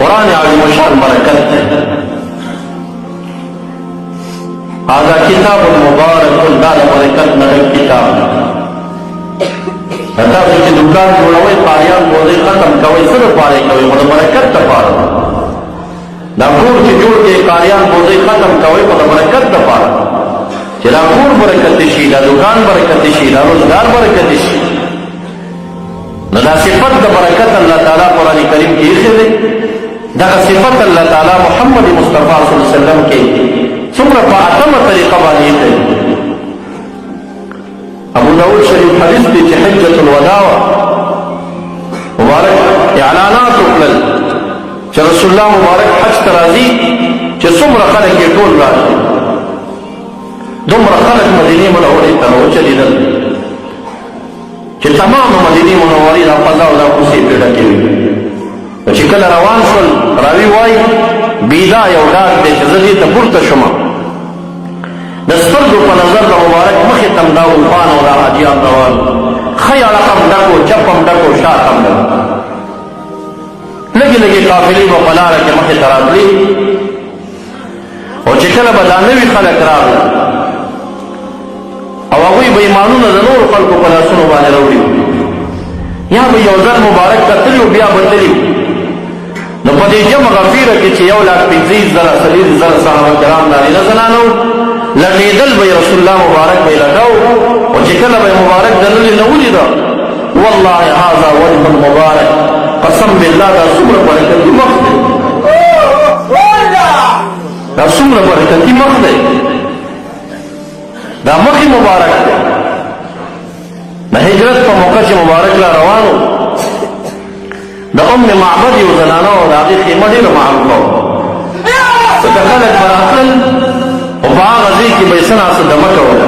قرآن عظیم الشان برکت ہے. هذا کتاب مبارک دار برکت نړۍ کتاب. تاسو چې دکان جوړوئ قاریان بوزئ ختم کوئ څه دپاره کوئ؟ خو د برکت دپاره. دا کور چې جوړ کړئ قاریان بوزئ ختم کوئ خو د برکت دپاره چې دا کور برکت شي، دا دکان برکت شي، دا روزګار برکت شي. نو دا صفت د برکت الله تعالی قرآن کریم کې ایښی دی. دغه صفت الله تعالی محمد مصطفی صلی الله علیه وسلم کې څومره په اتمه طریقه باندې ایښی. ابو داود شریف حدیث دی چې حجة الوداع مبارک اعلانات وکړل چې رسول الله مبارک حج ته راځي، چې څومره خلک یې ټول راشي. دومره خلک مدینې منورې ته راوچلېدل چې تمام مدینې منورې دا فضا او دا کوڅې پرې ډکې وې. چې کله روان شول راوي وایي بیدا یو ډاګ دی چې زه دې ته پورته شوم، د سترګو په نظر د مبارک مخې ته م دا الفان او دا حاجیان روان، ښه اړخ هم ډک و، چپ هم ډک و، شاته هم ډک. لږې لږې قافلې به په لاره کې مخې ته راتلې، او چې کله به دا نوي خلک راغلل او هغوی به ایمانونه د نورو خلکو په لاسونو باندې راوړي، یا به یو ځل مبارک ته تلي و بیا به تلي. نو په دې جمع غفیره کې چې 1,50,000 صحابه کرام نارینه زنانه وو، لټېدل به رسول الله مبارک به یې لټاو، او چې کله به یې مبارک دنلې نه ولیده، والله هذا وجه مبارک، قسم بالله دا څومره برکتي مخ دی، دا څومره برکتي مخ دی، دا مخې مبارک دی. د هجرت په موقع چې مبارک لا روانو، د ام معبد یو زنانه وه، د هغې خیمه ډېره معروفه وه. ځکه خلک به راتلل او په هغه ځای کې به یې څه ناڅه دمه کوله،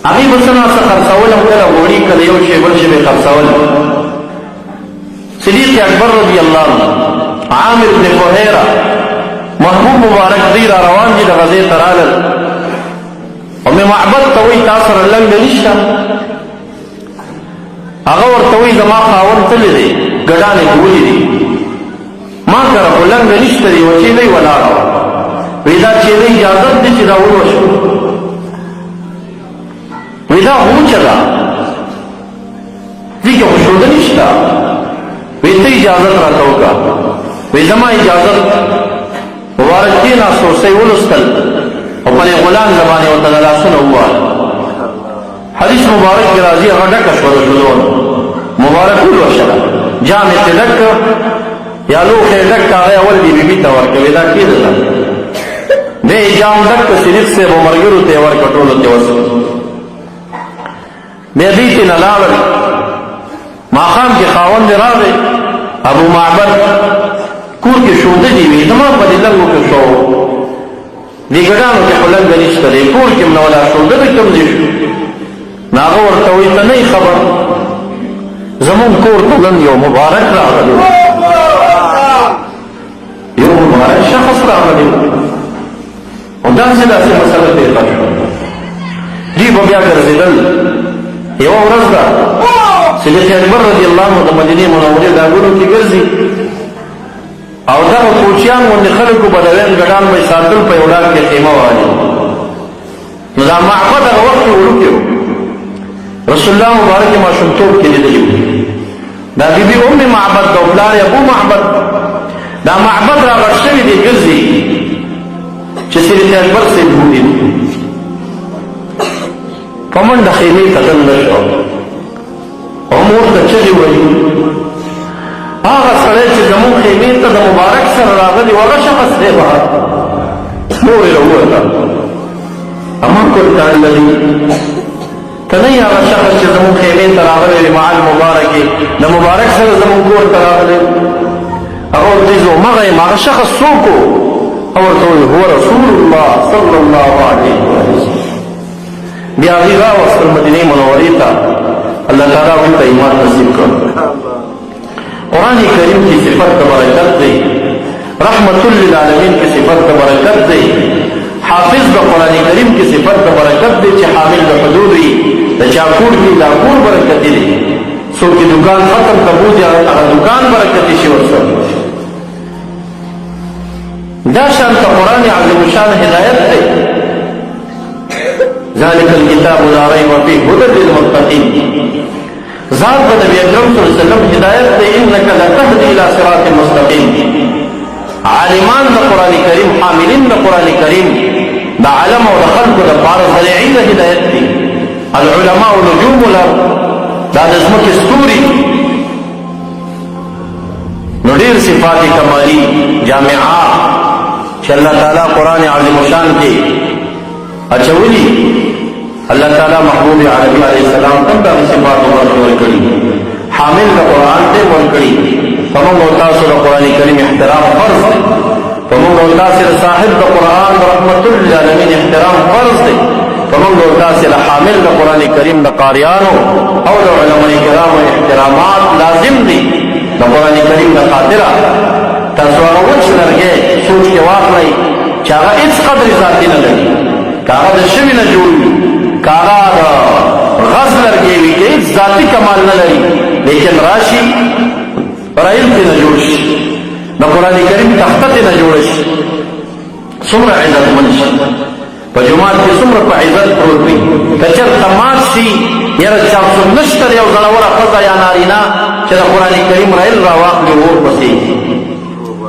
هغې به څه ناڅه خرڅول، هم کله غوړي کله یو شی بل شی به یې خرڅول. صدیق اکبر رضی الله عنه، عامر بن فهیره، محبوب مبارک دوی را روان دي د غزې ته رالل. ام معبد ته وایي تا سره لنګه نشته؟ هغه ورته وایي زما خاوند تللی دی، ګډانې کولې دي، ما کره خو لنګه نشته دی، یوه چیلۍ ولاړه وه. وی دا چیلۍ اجازت دی چې دا ووشو؟ وی دا غوچه ده، دې کې خو ښوده نشته. وی ته اجازت راته وکړه. وی زما اجازت. مبارک کېناست، ورسه یې ولوستل او په دې غلام زبان یې ورته د لاسونه ووهل. حدیث مبارک کې راځي هغه ډکه شوه د ښځو نه، مبارک ولوشله، جام یې ترې ډک کړ یا لوښی یې ډک کړ، هغه یې اول بیبي ته ورکوي، دا کېدله. بیا یې جام ډک کړ، صدیق صاحب او ملګرو ته یې ورکړ، ټولو ته یې ورسول. بیا دوی ترې نه لاړل. ماښام کې خاوند یې راغی، ابو معبد کور کې ښوده دي وي، زما په دې لنګو کې شو، دې ګډانو کې خو لنګه نشته دی، کور کې م نه ولا ښوده د کوم ځای شو؟ نو هغه ورته وایي ته نه یې خبر، زمونږ کور ته نن یو مبارک راغلی، یو مبارک شخص راغلی او داسې داسې مسله پیښه شوه. دوی به بیا ګرځېدل. یوه ورځ ده صدیق اکبر رضی الله عنه د مدینې منورې ډاګونو کې ګرځي، او دغه کوچیان غوندې خلکو به د وین ګډان به یې ساتل، په یو ډاګ کې خیمه والي. نو دا معبد هغه وخت کې وړوکی و، رسول الله مبارک یې ماشومتوب کې لیدلي و. دا بیبي ام معبد ده او پلار یې ابو معبد. دا معبد را غټ شوي دی، ګرځي چې صدیق اکبر صاحب بوډي په منډه خیمې ته دننه شو او مور ته چغې وایي. هغه سړی چې زمونږ خیمې ته د مبارک سره راغلی و، هغه شخص دی بهر. مور یې راووته، اما كنت الذي ته نه یې هغه شخص چې زمونږ خیمې ته راغلی دی مع المبارک، د مبارک سره زمونږ کور ته راغلی. هغه ورته وایي زه همغه یم. هغه شخص څوک و؟ هغه ورته وایي هو رسول الله صلی الله علیه وسلم. بیا هغې راوستل مدینې منورې ته، الله تعالی هغوی ته ایمان نصیب کړ. قرآن کریم کی صفت د برکت دی، رحمت للعالمین کی صفت د برکت دی، حافظ د قرآن کریم کی صفت د برکت دی چې حامل د حدود وي، د چا کور کې دا کور برکتي دی، څوک چې دکان ختم ته بوځي هغه دکان برکتي شي ورسره. دا شان قرآن عظیم شان هدایت دی. ذالک الکتاب لا ریب فیه هدی للمتقین. ذات د نبی اکرم صلی الله علیه وسلم هدایت دی. انک لتهدی الی صراط مستقیم. عالمان د قرآن کریم، حاملین د قرآن کریم، د علم او د خلقو د پاره ذریعې د هدایت دی. العلماء نجوم الارض، دا د ځمکې ستوري. نو ډېر صفات کمالي جامعه چې الله تعالی قرآن عظیم شان کې اچولي. الله تعالی محبوب عربي علیه السلام ته دا صفات ورکړي. حامل د قرآن ته ورکړي. فموږ او تاسو د قرآن کریم احترام فرض دی. فموږ او تاسو د صاحب د قرآن رحمت للعالمین احترام فرض دی. فموږ او تاسو د حامل د قرآن کریم د قاریانو او د علماء کرامو احترامات لازم دي. د قرآن کریم د خاطره تاسو هغه وچ لرګی سوچ کې واخلئ چې هغه هېڅ قدر ذاتي نه لري، که هغه د شوي نه جوړ وي، که هغه د غز لرګی وي، که هېڅ ذاتي کمال نه لري، لیکن راشي رایل ترې نه جوړ شي، د قرآن کریم تخته ترې نه جوړه شي، څومره عزتمند شي. په جومات کې څومره په عزت پروت وي. که چېرته مات شي یاره چاپسو نشته د یو زړوره ښځه یا نارینه چې د قرآن کریم رایل راواخلي اور پسې.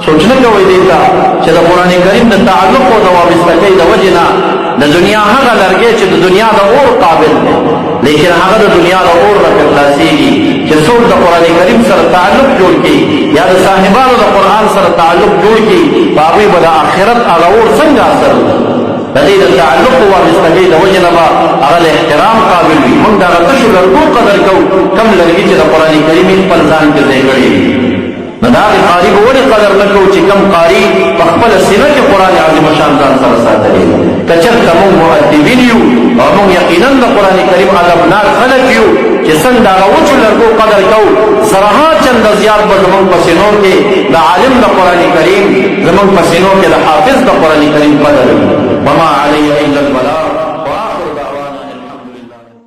سوچ نه کوئ دې ته چې د قرآن کریم د تعلق او د وابستګۍ د وجې نه د دنیا هغه لرګی چې د دنیا د اور قابل دی، لیکن هغه د دنیا د اور نه خلاصېږي. چې څوک د قرآن کریم سره تعلق جوړ کړي یا د صاحبانو د قرآن سره تعلق جوړ کړي، په هغوی به د آخرت هغه اور څنګه اثر وکړي. د دې د تعلق او وابستګۍ د وجې نه به هغه د احترام قابل وي. موږ د هغه تشو لرګو قدر کوو، کم لرګي چې د قرآن کریم خپل ځان کې ځای کړی وي. نو د هغې قاري به ولې قدر نه کوو چې کم قاري په خپله سینه کې قرآن عظیم شان ځان سره ساتلی. که چېرته موږ مؤدبین یو او موږ یقینا د قرآن کریم ادبناک خلک یو چې څنګه د هغه وچو لرګو قدر کوو، سرها چنده زیات به زموږ په سینو کې د عالم د قرآن کریم، زموږ په سینو کې د حافظ د قرآن کریم قدر وي. وما علیه